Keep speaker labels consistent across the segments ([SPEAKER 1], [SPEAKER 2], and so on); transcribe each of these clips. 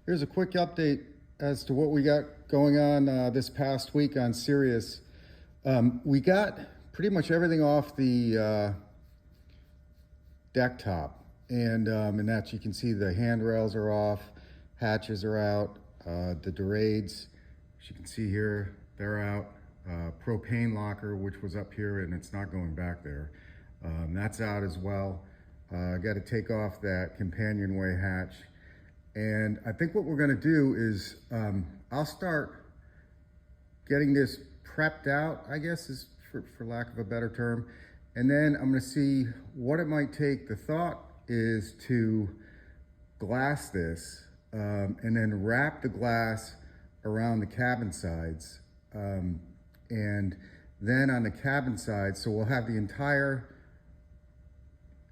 [SPEAKER 1] Here's a quick update as to what we got going on this past week on Sirius. We got pretty much everything off the deck top, and in that you can see the handrails are off, hatches are out, the dorades, as you can see here, they're out. Propane locker, which was up here and it's not going back there, that's out as well. Got to take off that companionway hatch. And I think what we're going to do is I'll start getting this prepped out, I guess is for lack of a better term. And then I'm going to see what it might take. The thought is to glass this and then wrap the glass around the cabin sides. And then on the cabin side, so we'll have the entire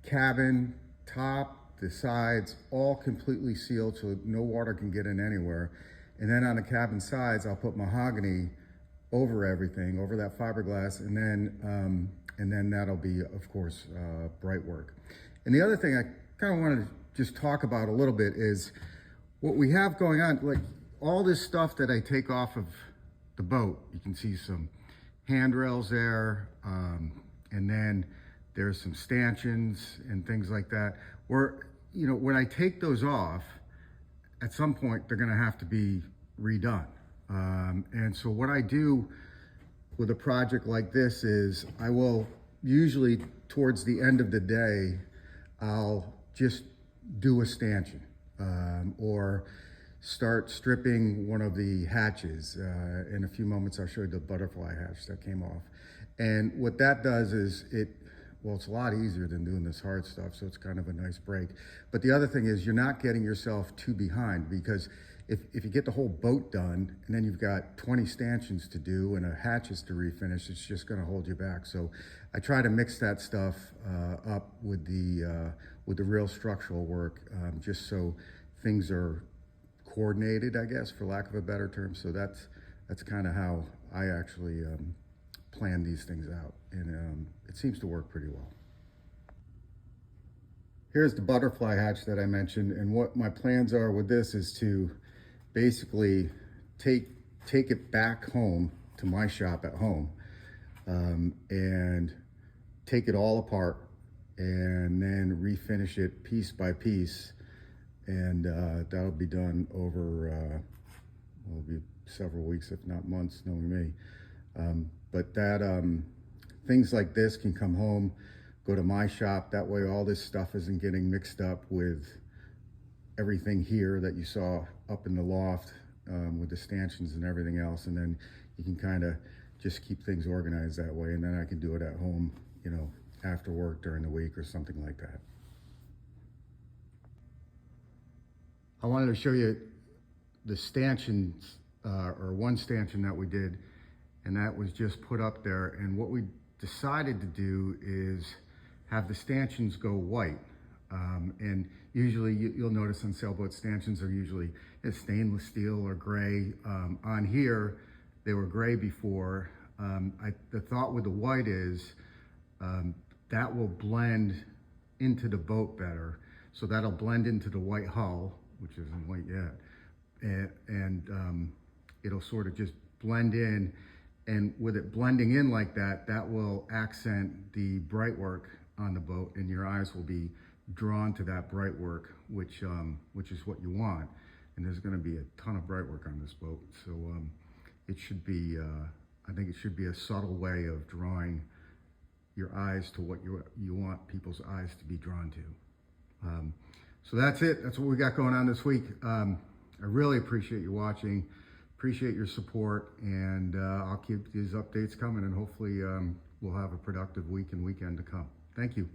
[SPEAKER 1] cabin, top, the sides, all completely sealed so no water can get in anywhere. And then on the cabin sides, I'll put mahogany over everything, over that fiberglass, and then that'll be, of course, bright work. And the other thing I kind of wanted to just talk about a little bit is what we have going on, like all this stuff that I take off of the boat. You can see some handrails there, and then there's some stanchions and things like that. Where, you know, when I take those off, at some point they're gonna have to be redone. And so what I do with a project like this is I will usually towards the end of the day, I'll just do a stanchion or start stripping one of the hatches. In a few moments, I'll show you the butterfly hatch that came off. And what that does is well, it's a lot easier than doing this hard stuff, so it's kind of a nice break. But the other thing is you're not getting yourself too behind, because if you get the whole boat done and then you've got 20 stanchions to do and a hatches to refinish, it's just gonna hold you back. So I try to mix that stuff up with the real structural work, just so things are coordinated, I guess, for lack of a better term. So that's kind of how I actually plan these things out, and it seems to work pretty well. Here's the butterfly hatch that I mentioned, and what my plans are with this is to basically take it back home to my shop at home, and take it all apart and then refinish it piece by piece, and that'll be done over will be several weeks, if not months, knowing me. But things like this can come home, go to my shop. That way all this stuff isn't getting mixed up with everything here that you saw up in the loft with the stanchions and everything else. And then you can kind of just keep things organized that way. And then I can do it at home, you know, after work during the week or something like that. I wanted to show you the stanchions, or one stanchion that we did, and that was just put up there. And what we decided to do is have the stanchions go white. And usually you'll notice on sailboat stanchions are usually stainless steel or gray. On here, they were gray before. The thought with the white is that will blend into the boat better. So that'll blend into the white hull, which isn't white yet. And it'll sort of just blend in. And with it blending in like that, that will accent the bright work on the boat, and your eyes will be drawn to that bright work, which is what you want. And there's going to be a ton of bright work on this boat, so it should be. I think it should be a subtle way of drawing your eyes to what you want people's eyes to be drawn to. So that's it. That's what we got going on this week. I really appreciate you watching. Appreciate your support, and I'll keep these updates coming, and hopefully we'll have a productive week and weekend to come. Thank you.